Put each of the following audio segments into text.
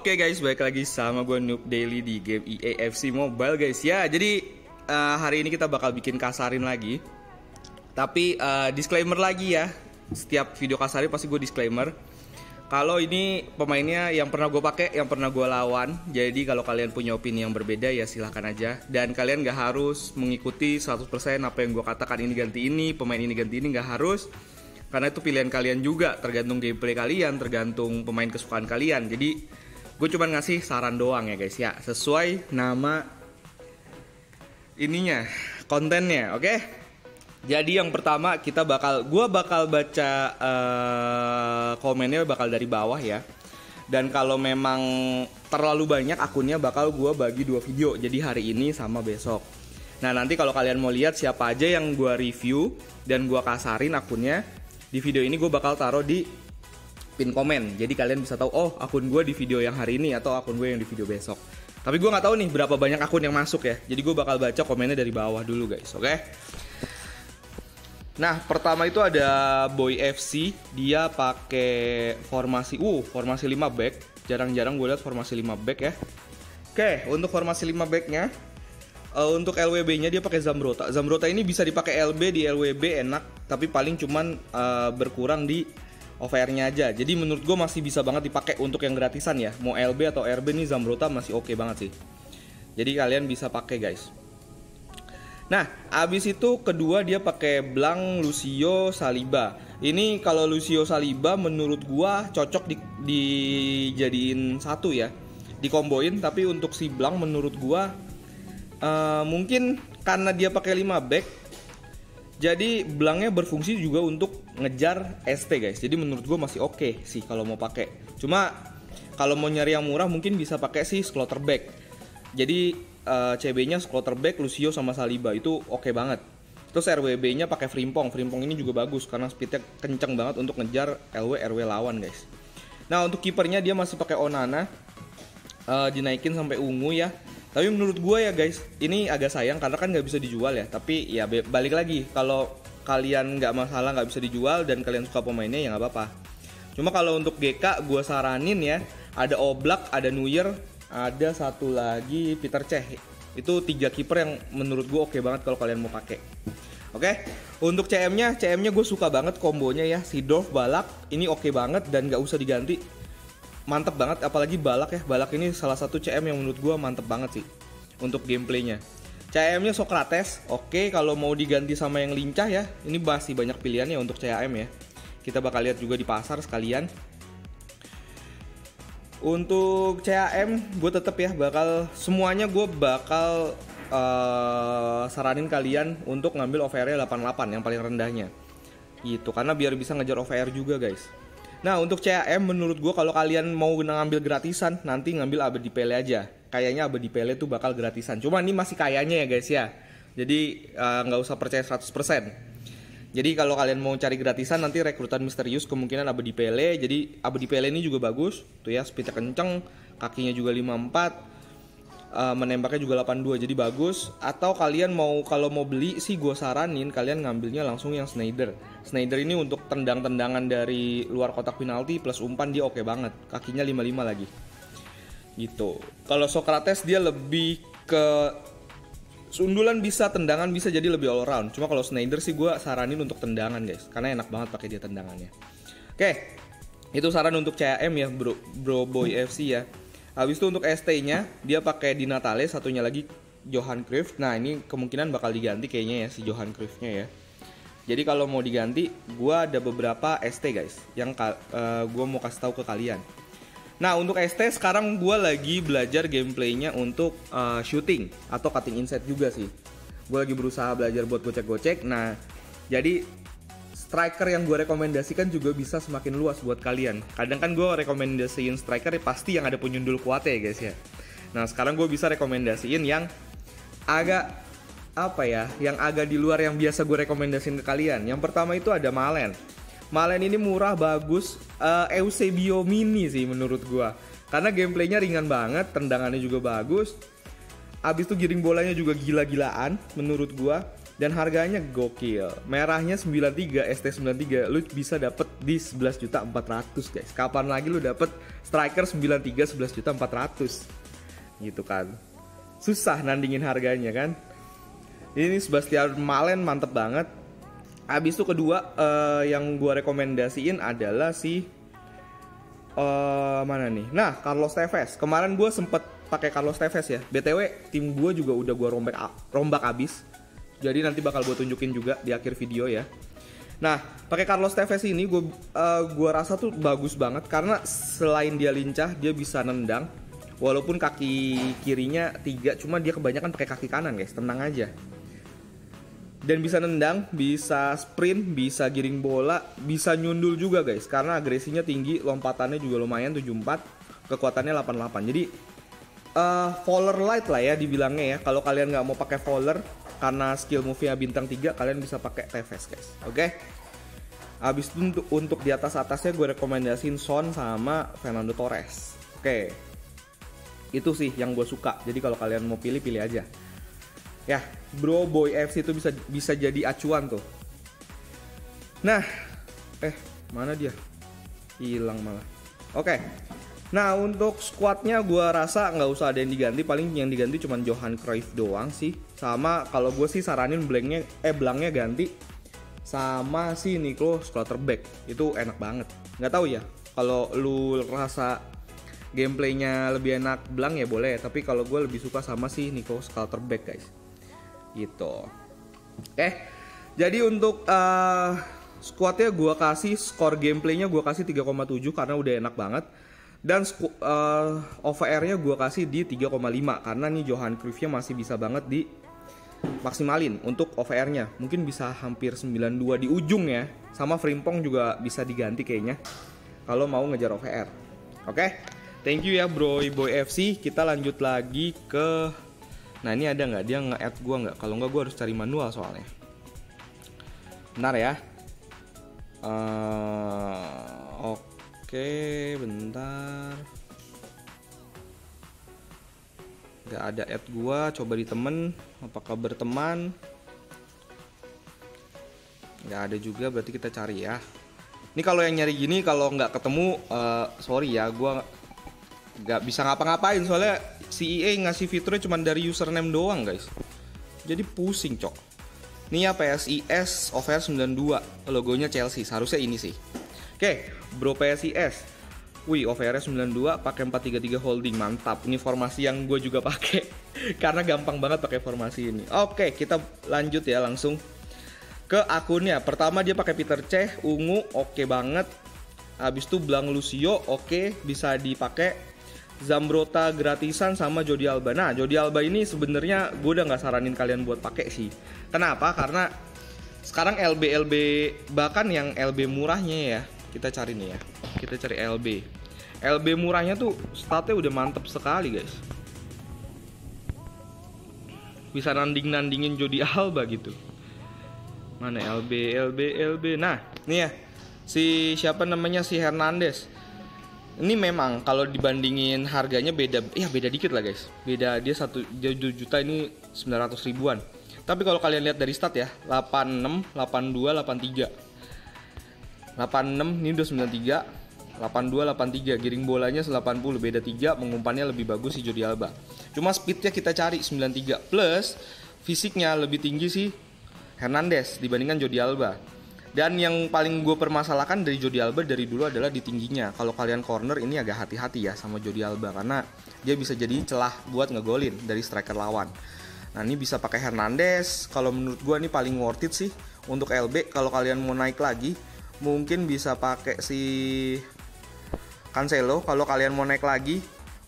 Oke guys, balik lagi sama gue Noob Daily di game EA FC Mobile guys. Ya, jadi hari ini kita bakal bikin kasarin lagi. Tapi disclaimer lagi ya. Setiap video kasarin pasti gue disclaimer. Kalau ini pemainnya yang pernah gue pakai, yang pernah gue lawan. Jadi kalau kalian punya opini yang berbeda ya silahkan aja. Dan kalian gak harus mengikuti 100% apa yang gue katakan, ini ganti ini, pemain ini ganti ini, gak harus. Karena itu pilihan kalian juga, tergantung gameplay kalian, tergantung pemain kesukaan kalian. Jadi gue cuma ngasih saran doang ya guys ya, sesuai nama ininya, kontennya, oke? Jadi yang pertama gue bakal baca komennya bakal dari bawah ya. Dan kalau memang terlalu banyak akunnya bakal gue bagi 2 video, jadi hari ini sama besok. Nah nanti kalau kalian mau lihat siapa aja yang gue review dan gue kasarin akunnya, di video ini gue bakal taruh di pin komen, jadi kalian bisa tahu oh akun gue di video yang hari ini atau akun gue yang di video besok. Tapi gue nggak tahu nih berapa banyak akun yang masuk ya, jadi gue bakal baca komennya dari bawah dulu guys, oke? Nah pertama itu ada Boy FC, dia pakai formasi 5 back, jarang-jarang gue lihat formasi 5 back ya. Oke, untuk formasi 5 backnya, untuk LWB nya dia pakai Zambrotta. Zambrotta ini bisa dipakai LB, di LWB enak, tapi paling cuman berkurang di OVR-nya aja. Jadi menurut gue masih bisa banget dipakai untuk yang gratisan ya. Mau LB atau RB nih Zambrotta masih oke banget sih. Jadi kalian bisa pakai guys. Nah, abis itu kedua dia pakai Blanc Lucio Saliba. Ini kalau Lucio Saliba menurut gue cocok dijadiin satu ya, dikomboin. Tapi untuk si Blanc menurut gue mungkin karena dia pakai 5 back, jadi Blancnya berfungsi juga untuk ngejar ST guys. Jadi menurut gue masih oke sih kalau mau pakai. Cuma kalau mau nyari yang murah mungkin bisa pakai sih Schlotterbeck. Jadi CB-nya Schlotterbeck, Lucio sama Saliba itu oke banget. Terus RWB-nya pakai Frimpong. Frimpong ini juga bagus karena speednya kenceng banget untuk ngejar RW lawan guys. Nah untuk kipernya dia masih pakai Onana, dinaikin sampai ungu ya. Tapi menurut gue ya guys, ini agak sayang karena kan nggak bisa dijual ya. Tapi ya balik lagi, kalau kalian nggak masalah nggak bisa dijual dan kalian suka pemainnya ya nggak apa-apa. Cuma kalau untuk GK gue saranin ya, ada Oblak, ada Neuer, ada satu lagi Peter Cech. Itu 3 kiper yang menurut gue oke banget kalau kalian mau pakai. Oke, untuk CM-nya gue suka banget kombonya ya, Seedorf, Balak, ini oke banget dan nggak usah diganti. Mantep banget, apalagi Balak ya. Balak ini salah satu CM yang menurut gue mantep banget sih untuk gameplaynya. CM-nya Socrates, oke. Kalau mau diganti sama yang lincah ya, ini masih banyak pilihannya untuk CM ya. Kita bakal lihat juga di pasar sekalian. Untuk CM gue tetep ya semuanya gue bakal saranin kalian untuk ngambil OVR-nya 88 yang paling rendahnya gitu, karena biar bisa ngejar OVR juga guys. Nah untuk CAM menurut gue kalau kalian mau ngambil gratisan, nanti ngambil Abadi Pele aja. Kayaknya Abadi Pele tuh bakal gratisan. Cuma ini masih kayaknya ya guys ya. Jadi nggak usah percaya 100%. Jadi kalau kalian mau cari gratisan nanti rekrutan misterius kemungkinan Abadi Pele. Jadi Abadi Pele ini juga bagus. Tuh ya, speednya kenceng, kakinya juga 54. Menembaknya juga 82, jadi bagus. Atau kalian kalau mau beli sih gue saranin kalian ngambilnya langsung yang Sneijder. Sneijder ini untuk tendang-tendangan dari luar kotak penalti plus umpan dia oke banget. Kakinya 55 lagi gitu. Kalau Socrates dia lebih ke sundulan bisa, tendangan bisa, jadi lebih all around. Cuma kalau Sneijder sih gue saranin untuk tendangan guys, karena enak banget pakai dia tendangannya. Oke, itu saran untuk CAM ya bro Boy FC ya. Habis itu untuk ST-nya dia pakai Di Natale, satunya lagi Johan Cruyff. Nah ini kemungkinan bakal diganti kayaknya ya si Johan Cruyff-nya ya. Jadi kalau mau diganti, gue ada beberapa ST guys yang gue mau kasih tahu ke kalian. Nah untuk ST sekarang gue lagi belajar gameplaynya untuk shooting atau cutting inside juga sih. Gue lagi berusaha belajar buat gocek-gocek. Nah jadi striker yang gue rekomendasikan juga bisa semakin luas buat kalian. Kadang kan gue rekomendasiin striker ya pasti yang ada penyundul kuatnya ya guys ya. Nah sekarang gue bisa rekomendasiin yang agak yang agak di luar yang biasa gue rekomendasiin ke kalian. Yang pertama itu ada Malen. Malen ini murah, bagus, Eusebio mini sih menurut gue. Karena gameplaynya ringan banget, tendangannya juga bagus. Abis itu giring bolanya juga gila-gilaan menurut gue. Dan harganya gokil. Merahnya 93, ST93 lu bisa dapet di 11.400.000 guys. Kapan lagi lu dapet striker 93 11.400.000 gitu kan. Susah nandingin harganya kan. Ini Sebastian Malen mantep banget. Habis itu kedua yang gua rekomendasiin adalah si mana nih? Nah, Carlos Tevez. Kemarin gua sempet pakai Carlos Tevez ya. BTW tim gua juga udah gua rombak abis. Jadi nanti bakal gue tunjukin juga di akhir video ya. Nah, pakai Carlos Tevez ini gue rasa tuh bagus banget karena selain dia lincah, dia bisa nendang. Walaupun kaki kirinya 3, cuma dia kebanyakan pakai kaki kanan guys, tenang aja. Dan bisa nendang, bisa sprint, bisa giring bola, bisa nyundul juga guys. Karena agresinya tinggi, lompatannya juga lumayan 74, kekuatannya 88. Jadi Fowler light lah ya dibilangnya ya. Kalau kalian nggak mau pakai Fowler karena skill move-nya bintang 3, kalian bisa pakai Tevez guys. Oke. Habis itu untuk di atas-atasnya gue rekomendasiin Son sama Fernando Torres. Oke. Itu sih yang gue suka. Jadi kalau kalian mau pilih aja. Ya, Bro Boy FC itu bisa jadi acuan tuh. Nah, mana dia? Hilang malah. Oke. Nah, untuk squadnya gue rasa nggak usah ada yang diganti. Paling yang diganti cuma Johan Cruyff doang sih. Sama kalau gue sih saranin Blanknya ganti sama si Nico Schlotterbeck. Itu enak banget. Nggak tahu ya, kalau lu rasa gameplaynya lebih enak Blank ya boleh. Tapi kalau gue lebih suka sama si Nico Schlotterbeck guys. Gitu. Jadi untuk squadnya gue kasih skor gameplaynya gue kasih 3,7 karena udah enak banget. Dan OVR-nya gue kasih di 3,5 karena nih Johan Cruyff-nya masih bisa banget di maksimalin untuk OVR-nya. Mungkin bisa hampir 92 di ujung ya. Sama Frimpong juga bisa diganti kayaknya kalau mau ngejar OVR. Oke. Thank you ya Bro Boy FC. Kita lanjut lagi ke... Nah ini ada nggak? Dia nge-add gue nggak? Kalau nggak gue harus cari manual soalnya. Bentar ya. Oke, bentar. Gak ada add gua, coba di temen. Apakah berteman? Gak ada juga, berarti kita cari ya. Ini kalau yang nyari gini, kalau nggak ketemu, sorry ya, gua nggak bisa ngapa-ngapain soalnya si EA ngasih fiturnya cuma dari username doang guys. Jadi pusing cok. Ini ya PSIS OVR 92, logonya Chelsea, seharusnya ini sih. Oke, Bro PSIS. Wih, OVR 92 pakai 433 holding, mantap. Ini formasi yang gue juga pakai karena gampang banget pakai formasi ini. Oke, kita lanjut ya langsung ke akunnya. Pertama dia pakai Peter Cech, ungu, oke banget. Habis itu Blanc Lucio, oke, bisa dipakai. Zambrotta gratisan sama Jordi Alba. Nah, Jordi Alba ini sebenarnya gue udah nggak saranin kalian buat pakai sih. Kenapa? Karena sekarang LB bahkan yang LB murahnya ya. Kita cari nih ya. Kita cari LB. LB murahnya tuh statnya udah mantep sekali guys. Bisa nandingin Jordi Alba gitu. Mana LB. Nah, nih ya. Si siapa namanya si Hernandez. Ini memang kalau dibandingin harganya beda dikit lah guys. Beda dia 1 juta ini 900 ribuan. Tapi kalau kalian lihat dari stat ya, 86, 82, 83. 86 ini udah 93, 82, 83, giring bolanya 80, beda 3, mengumpannya lebih bagus si Jordi Alba. Cuma speednya kita cari 93 plus fisiknya lebih tinggi si Hernandez dibandingkan Jordi Alba. Dan yang paling gue permasalahkan dari Jordi Alba dari dulu adalah di tingginya. Kalau kalian corner ini agak hati-hati ya sama Jordi Alba karena dia bisa jadi celah buat ngegolin dari striker lawan. Nah ini bisa pakai Hernandez. Kalau menurut gue ini paling worth it sih untuk LB. Kalau kalian mau naik lagi mungkin bisa pakai si Cancelo. Kalau kalian mau naik lagi,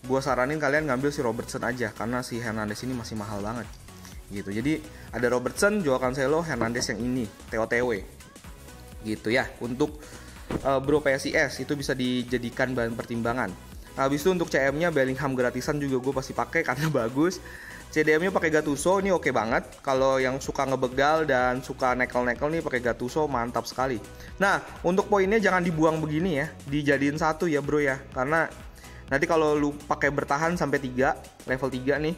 gue saranin kalian ngambil si Robertson aja karena si Hernandez ini masih mahal banget. Gitu. Jadi ada Robertson, Joao Cancelo, Hernandez yang ini, TOTW. Gitu ya. Untuk Bro PSIS itu bisa dijadikan bahan pertimbangan. Habis itu untuk CM-nya Bellingham gratisan juga gue pasti pakai karena bagus. CDM-nya pakai Gattuso, ini oke banget. Kalau yang suka ngebegal dan suka nekel-nekel nih pakai Gattuso mantap sekali. Nah, untuk poinnya jangan dibuang begini ya. Dijadiin 1 ya, Bro ya. Karena nanti kalau lu pakai bertahan sampai 3, level 3 nih.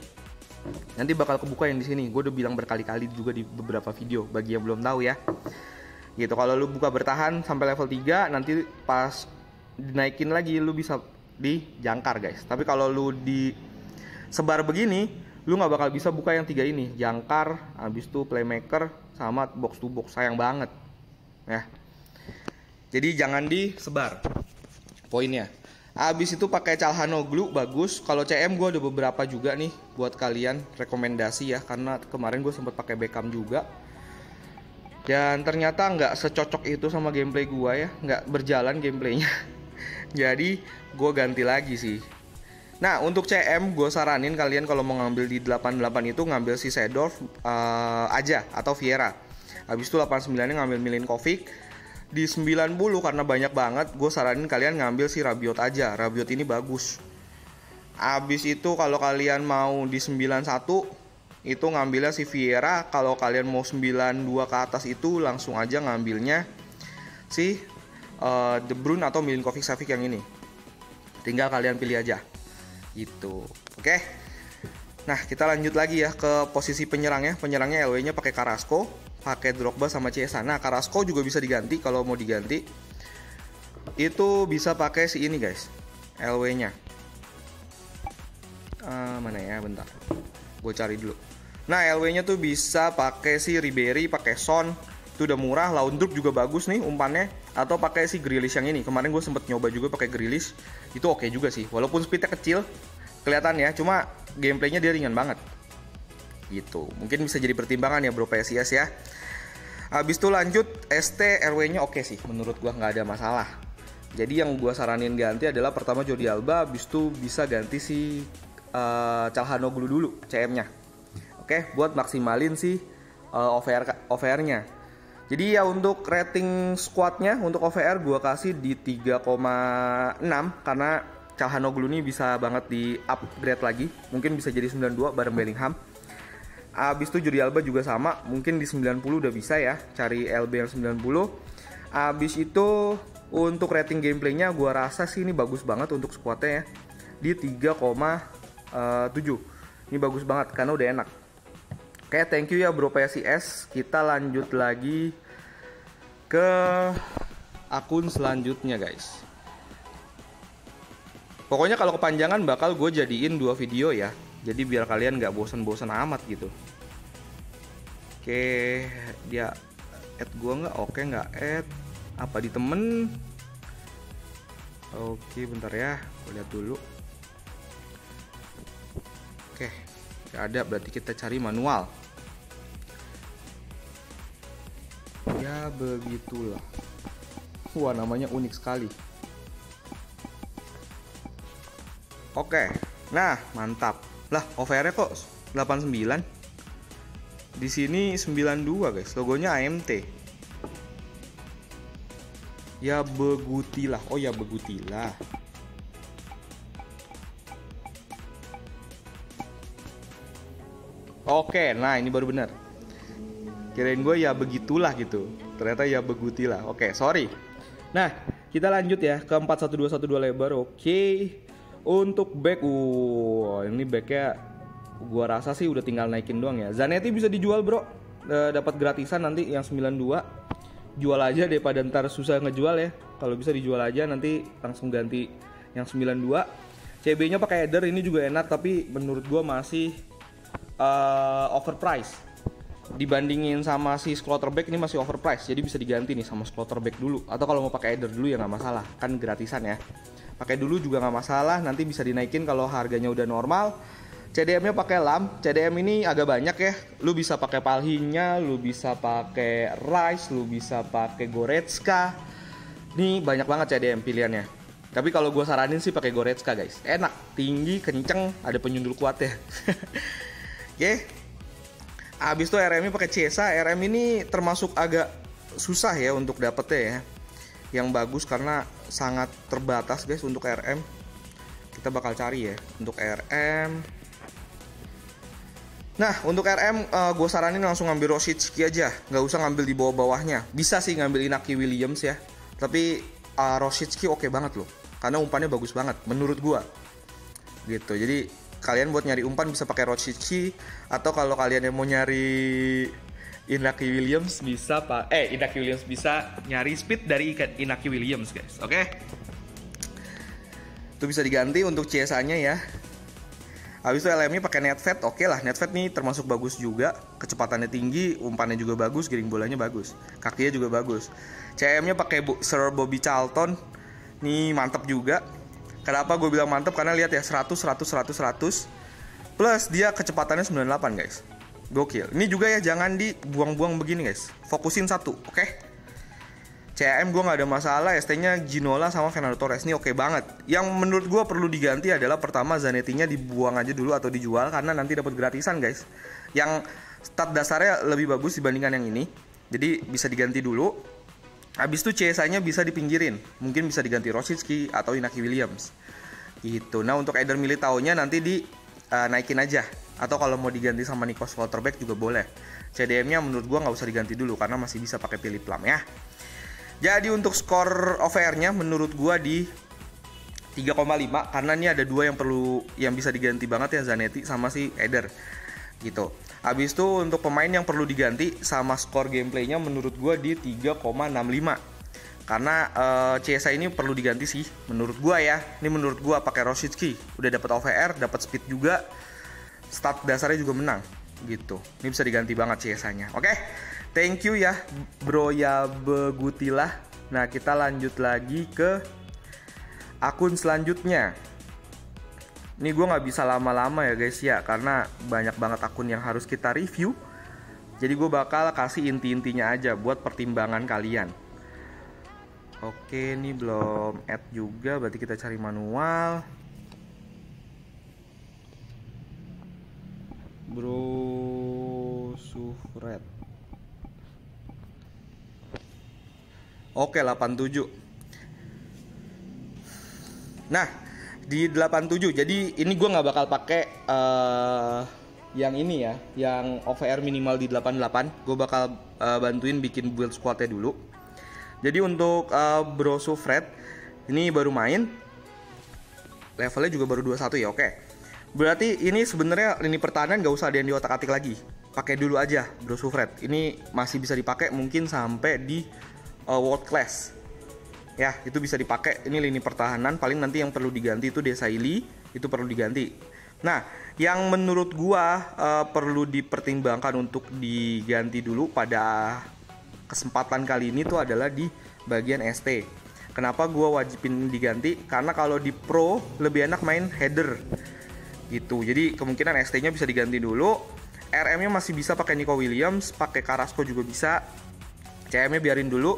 Nanti bakal kebuka yang di sini. Gue udah bilang berkali-kali juga di beberapa video bagi yang belum tahu ya. Gitu, kalau lu buka bertahan sampai level 3, nanti pas dinaikin lagi lu bisa dijangkar guys. Tapi kalau lu di sebar begini, lu nggak bakal bisa buka yang 3 ini, jangkar, habis itu playmaker sama box to box. Sayang banget ya. Jadi jangan disebar poinnya. Abis itu pakai Calhanoglu bagus. Kalau CM gue ada beberapa juga nih buat kalian, rekomendasi ya, karena kemarin gue sempat pakai Beckham juga. Dan ternyata nggak secocok itu sama gameplay gue ya, nggak berjalan gameplaynya. Jadi gue ganti lagi sih. Nah untuk CM gue saranin kalian kalau mau ngambil di 88 itu ngambil si Seedorf aja atau Vieira. Habis itu 89-nya ngambil Milinkovic. Di 90 karena banyak banget, gue saranin kalian ngambil si Rabiot aja. Rabiot ini bagus. Abis itu kalau kalian mau di 91 itu ngambilnya si Vieira. Kalau kalian mau 92 ke atas itu langsung aja ngambilnya si De Bruyne atau Milinkovic-Savic yang ini. Tinggal kalian pilih aja. Gitu. Oke. Nah, kita lanjut lagi ya ke posisi penyerangnya. Penyerangnya LW-nya pakai Carrasco, pakai Drogba sama Chiesa. Nah, Carrasco juga bisa diganti kalau mau diganti. Itu bisa pakai si ini, guys. LW-nya. Mana ya? Bentar. Gue cari dulu. Nah, LW-nya tuh bisa pakai si Ribery, pakai Son. Itu udah murah. Laudrup juga bagus nih umpannya. Atau pakai si Grealish yang ini. Kemarin gue sempet nyoba juga pakai Grealish. Itu oke juga sih. Walaupun speednya kecil, kelihatan ya. Cuma gameplaynya dia ringan banget. Gitu. Mungkin bisa jadi pertimbangan ya bro PSIS ya. Habis itu lanjut ST RW-nya oke sih. Menurut gua nggak ada masalah. Jadi yang gua saranin ganti adalah pertama Jordi Alba. Habis itu bisa ganti si Calhanoglu dulu CM-nya. Oke, buat maksimalin si OVR-nya. Jadi ya untuk rating squadnya untuk OVR gua kasih di 3,6 karena Calhanoglu ini bisa banget di upgrade lagi. Mungkin bisa jadi 92 bareng Bellingham. Abis itu Jordi Alba juga sama. Mungkin di 90 udah bisa ya. Cari LB yang 90. Abis itu untuk rating gameplaynya gua rasa sih ini bagus banget untuk squadnya ya. Di 3,7. Ini bagus banget karena udah enak. Oke, thank you ya bro PSIS. Kita lanjut lagi ke akun selanjutnya guys. Pokoknya kalau kepanjangan bakal gue jadiin 2 video ya. Jadi biar kalian gak bosan-bosan amat gitu. Oke, dia add gue gak? Oke, gak add. Apa di temen? Oke, bentar ya. Gue lihat dulu. Oke, gak ada. Berarti kita cari manual. Ya begitulah. Wah, namanya unik sekali. Oke, nah mantap. Lah, OVR-nya kok 89? Di sini 92 guys, logonya AMT. Ya begutilah. Oh ya begutilah. Oke, nah ini baru benar. Kirain gue ya begitulah gitu. Ternyata ya begutilah. Oke, sorry. Nah, kita lanjut ya ke 41212 lebar. Oke. Untuk back, ini backnya gua rasa sih udah tinggal naikin doang ya. Zanetti bisa dijual bro, dapat gratisan nanti yang 92. Jual aja daripada ntar susah ngejual ya. Kalau bisa dijual aja nanti langsung ganti yang 92. CB-nya pakai header ini juga enak tapi menurut gua masih overpriced. Dibandingin sama si Schlotterbeck ini masih overpriced. Jadi bisa diganti nih sama Schlotterbeck dulu. Atau kalau mau pakai header dulu ya nggak masalah, kan gratisan ya. Pakai dulu juga nggak masalah, nanti bisa dinaikin kalau harganya udah normal. CDM-nya pakai LAM. CDM ini agak banyak ya. Lu bisa pakai Palhinha, lu bisa pakai Rice, lu bisa pakai Goretzka. Ini banyak banget CDM pilihannya. Tapi kalau gue saranin sih pakai Goretzka guys. Enak, tinggi, kenceng, ada penyundul kuat ya. Oke. Abis itu RM-nya pakai Chiesa. RM ini termasuk agak susah ya untuk dapetnya ya. Yang bagus karena sangat terbatas guys untuk RM. Kita bakal cari ya untuk RM. Nah untuk RM gue saranin langsung ngambil Rosicky aja, nggak usah ngambil di bawah-bawahnya. Bisa sih ngambil Inaki Williams ya, tapi Rosicky oke banget loh, karena umpannya bagus banget menurut gue gitu. Jadi kalian buat nyari umpan bisa pakai Rosicki, atau kalau kalian yang mau nyari Inaki Williams bisa nyari speed dari Inaki Williams guys. Oke. Itu bisa diganti untuk CSA-nya ya. Habis itu LM-nya pakai Netfat. Oke lah, Netfat nih termasuk bagus juga. Kecepatannya tinggi, umpannya juga bagus, giring bolanya bagus, kakinya juga bagus. CM-nya pakai Sir Bobby Charlton. Nih mantap juga. Kenapa gue bilang mantap? Karena lihat ya 100 plus dia kecepatannya 98 guys. Gokil. Ini juga ya jangan dibuang-buang begini guys. Fokusin satu, oke? CM gue nggak ada masalah. ST-nya Ginola sama Fernando Torres ini oke banget. Yang menurut gue perlu diganti adalah pertama Zanetti-nya dibuang aja dulu atau dijual karena nanti dapat gratisan guys. Yang stat dasarnya lebih bagus dibandingkan yang ini. Jadi bisa diganti dulu. Habis itu CSA-nya bisa dipinggirin. Mungkin bisa diganti Rosicki atau Inaki Williams. Gitu. Nah, untuk Eder Militao-nya nanti naikin aja. Atau kalau mau diganti sama Nico Schlotterbeck juga boleh. CDM-nya menurut gua nggak usah diganti dulu karena masih bisa pakai Philipp Lahm ya. Jadi untuk skor OVR-nya menurut gua di 3,5 karena ini ada dua yang bisa diganti banget ya, Zanetti sama si Eder. Gitu. Habis itu untuk pemain yang perlu diganti sama skor gameplaynya menurut gue di 3,65 karena CSA ini perlu diganti sih menurut gue ya. Ini menurut gue pakai Rosicki udah dapat OVR, dapat speed juga, stat dasarnya juga menang gitu. Ini bisa diganti banget CSA-nya. Oke, thank you ya bro ya begutilah. Nah kita lanjut lagi ke akun selanjutnya. Ini gue gak bisa lama-lama ya guys ya, karena banyak banget akun yang harus kita review. Jadi gue bakal kasih inti-intinya aja buat pertimbangan kalian. Oke, ini belum add juga, berarti kita cari manual. Bro Sufred. Oke, 87. Nah, di 87, jadi ini gue nggak bakal pakai yang ini ya, yang OVR minimal di 88. Gue bakal bantuin bikin build squadnya dulu. Jadi untuk Bro Sufred ini baru main, levelnya juga baru 21 ya. Oke, berarti ini sebenarnya lini pertahanan nggak usah ada yang diotak-atik lagi, pakai dulu aja Bro Sufred. Ini masih bisa dipakai mungkin sampai di world class. Ya, itu bisa dipakai. Ini lini pertahanan. Paling nanti yang perlu diganti itu Desailly, itu perlu diganti. Nah, yang menurut gua perlu dipertimbangkan untuk diganti dulu pada kesempatan kali ini tuh adalah di bagian ST. Kenapa gua wajibin diganti? Karena kalau di Pro lebih enak main header. Gitu. Jadi kemungkinan ST-nya bisa diganti dulu. RM-nya masih bisa pakai Nico Williams, pakai Carrasco juga bisa. CM-nya biarin dulu.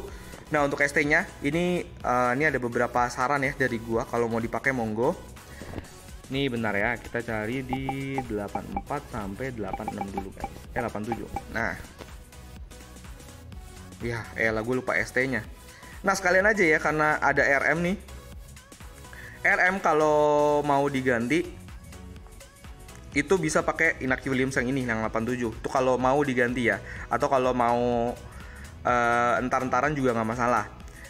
Nah untuk ST-nya ini ada beberapa saran ya dari gua kalau mau dipakai monggo. Nih bentar ya, kita cari di 84 sampai 86 dulu guys. 87. Nah. Ya, gue lupa ST-nya. Nah, sekalian aja ya karena ada RM nih. RM kalau mau diganti itu bisa pakai Inaki Williams yang ini yang 87. Itu kalau mau diganti ya. Atau kalau mau entar-entaran juga nggak masalah.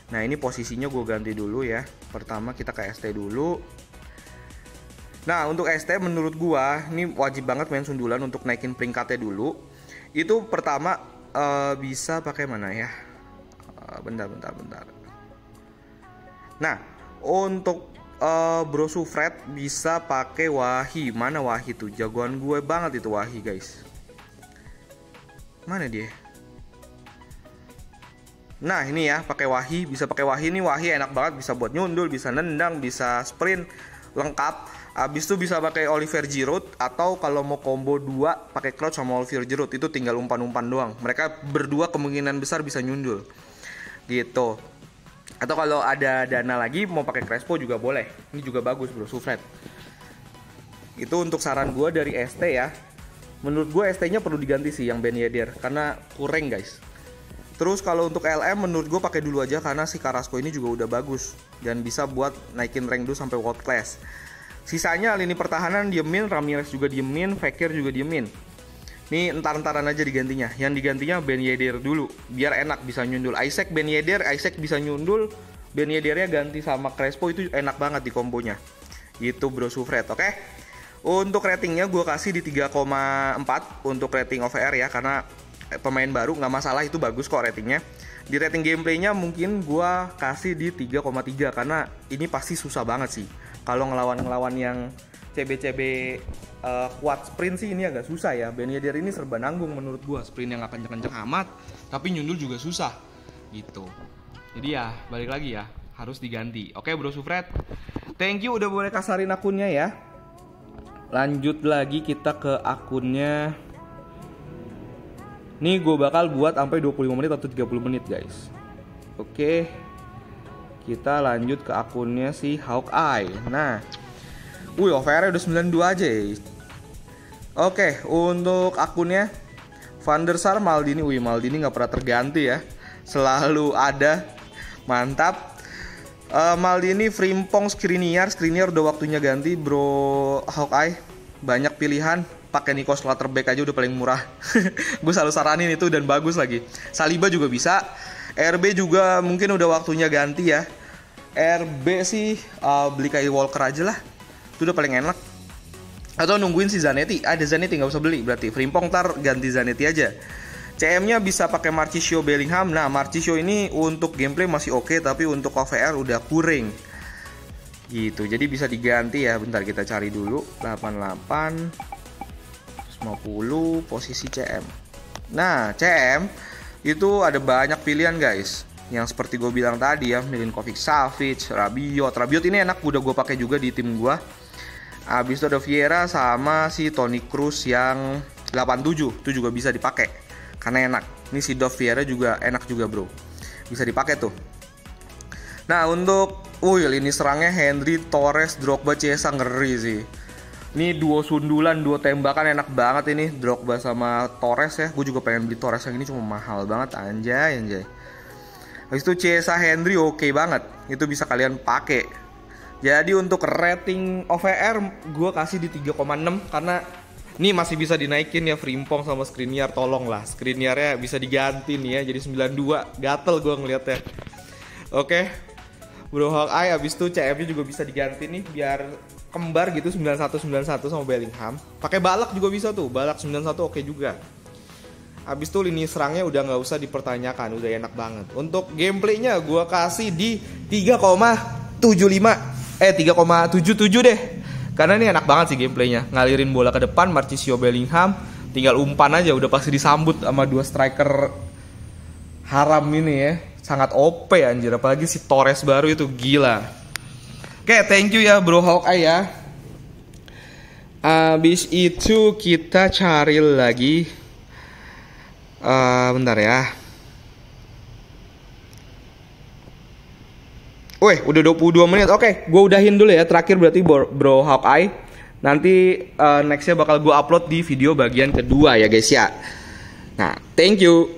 Nah ini posisinya gue ganti dulu ya. Pertama kita ke ST dulu. Nah untuk ST menurut gue ini wajib banget main sundulan untuk naikin peringkatnya dulu. Itu pertama bisa pakai mana ya? Bentar. Nah untuk Bro Sufred bisa pakai Wahi. Mana Wahi tuh? Jagoan gue banget itu Wahi guys. Mana dia? Nah ini ya pakai Wahi, bisa pakai Wahi. Ini Wahi enak banget, bisa buat nyundul, bisa nendang, bisa sprint, lengkap. Abis itu bisa pakai Oliver Giroud, atau kalau mau combo 2 pakai Crouch sama Oliver Giroud, itu tinggal umpan-umpan doang. Mereka berdua kemungkinan besar bisa nyundul gitu. Atau kalau ada dana lagi mau pakai Crespo juga boleh. Ini juga bagus Bro Sufred. Itu untuk saran gue dari ST ya. Menurut gue ST-nya perlu diganti sih yang Ben Yedder karena kurang guys. Terus kalau untuk LM menurut gue pakai dulu aja karena si Carrasco ini juga udah bagus dan bisa buat naikin rank dulu sampai world class. Sisanya lini pertahanan diemin, Ramirez juga diemin, Fekir juga diemin. Nih entar-entaran aja digantinya. Yang digantinya Ben Yedder dulu biar enak bisa nyundul. Isaac Ben Yedder, Isaac bisa nyundul, Ben Yeddernya ganti sama Crespo itu enak banget di kombonya. Gitu Bro Sufred, oke? Untuk ratingnya gue kasih di 3,4 untuk rating OVR ya, karena pemain baru nggak masalah, itu bagus kok ratingnya. Di rating gameplaynya mungkin gue kasih di 3,3 karena ini pasti susah banget sih. Kalau ngelawan yang CB-CB kuat sprint sih ini agak susah ya. Ben Yedder ini serba nanggung menurut gue, sprint yang gak kenceng-kenceng amat, tapi nyundul juga susah gitu. Jadi ya balik lagi ya, harus diganti. Oke Bro Sufred, thank you udah boleh kasarin akunnya ya. Lanjut lagi kita ke akunnya. Nih gue bakal buat sampai 25 menit atau 30 menit guys. Oke, kita lanjut ke akunnya si Hawkeye. Nah, OVR udah 92 aja ya. Oke, untuk akunnya Van der Sar Maldini. Maldini gak pernah terganti ya, selalu ada. Mantap. Maldini, Frimpong, Skriniar udah waktunya ganti Bro Hawkeye. Banyak pilihan, pakai Nico Schlotterbeck aja udah paling murah. Gue selalu saranin itu dan bagus lagi. Saliba juga bisa. RB juga mungkin udah waktunya ganti ya. RB sih beli Kyle Walker aja lah, itu udah paling enak. Atau nungguin si Zanetti. Ada Zanetti nggak usah beli berarti. Frimpong ntar ganti Zanetti aja. CM-nya bisa pakai Marchisio Bellingham. Nah, Marchisio ini untuk gameplay masih oke, tapi untuk OVR udah kuring. Gitu. Jadi bisa diganti ya. Bentar kita cari dulu. 88 150 posisi CM. Nah, CM itu ada banyak pilihan, guys. Yang seperti gue bilang tadi ya, Milinkovic Savic, Rabiot ini enak, udah gue pakai juga di tim gue. Abis itu ada Vieira sama si Toni Kroos yang 87, itu juga bisa dipakai karena enak. Ini si Dov Vieira juga enak juga bro, bisa dipakai tuh. Nah untuk lini serangnya Henry, Torres, Drogba, Chiesa ngeri sih. Ini duo sundulan, duo tembakan enak banget ini, Drogba sama Torres ya. Gue juga pengen beli Torres yang ini, cuma mahal banget anjay. Habis itu Chiesa, Henry oke banget, itu bisa kalian pakai. Jadi untuk rating OVR gue kasih di 3,6 karena ini masih bisa dinaikin ya. Frimpong sama Skriniar, tolong lah Skriniarnya bisa diganti nih ya, jadi 92. Gatel gue ngeliatnya. Oke Bro Hawkeye, abis itu CM-nya juga bisa diganti nih biar kembar gitu, 91 sama Bellingham. Pakai Balak juga bisa tuh, Balak 91 oke juga. Abis itu lini serangnya udah nggak usah dipertanyakan, udah enak banget. Untuk gameplaynya gue kasih di 3,77 deh. Karena ini enak banget sih gameplaynya. Ngalirin bola ke depan, Marchisio Bellingham tinggal umpan aja udah pasti disambut sama dua striker haram ini ya. Sangat OP anjir, apalagi si Torres baru itu gila. Oke, thank you ya Bro Hawkeye ya. Abis itu kita cari lagi. Bentar ya. Weh, udah 22 menit. Oke, gue udahin dulu ya. Terakhir berarti Bro Hawkeye. Nanti nextnya bakal gue upload di video bagian kedua ya guys ya. Nah, thank you.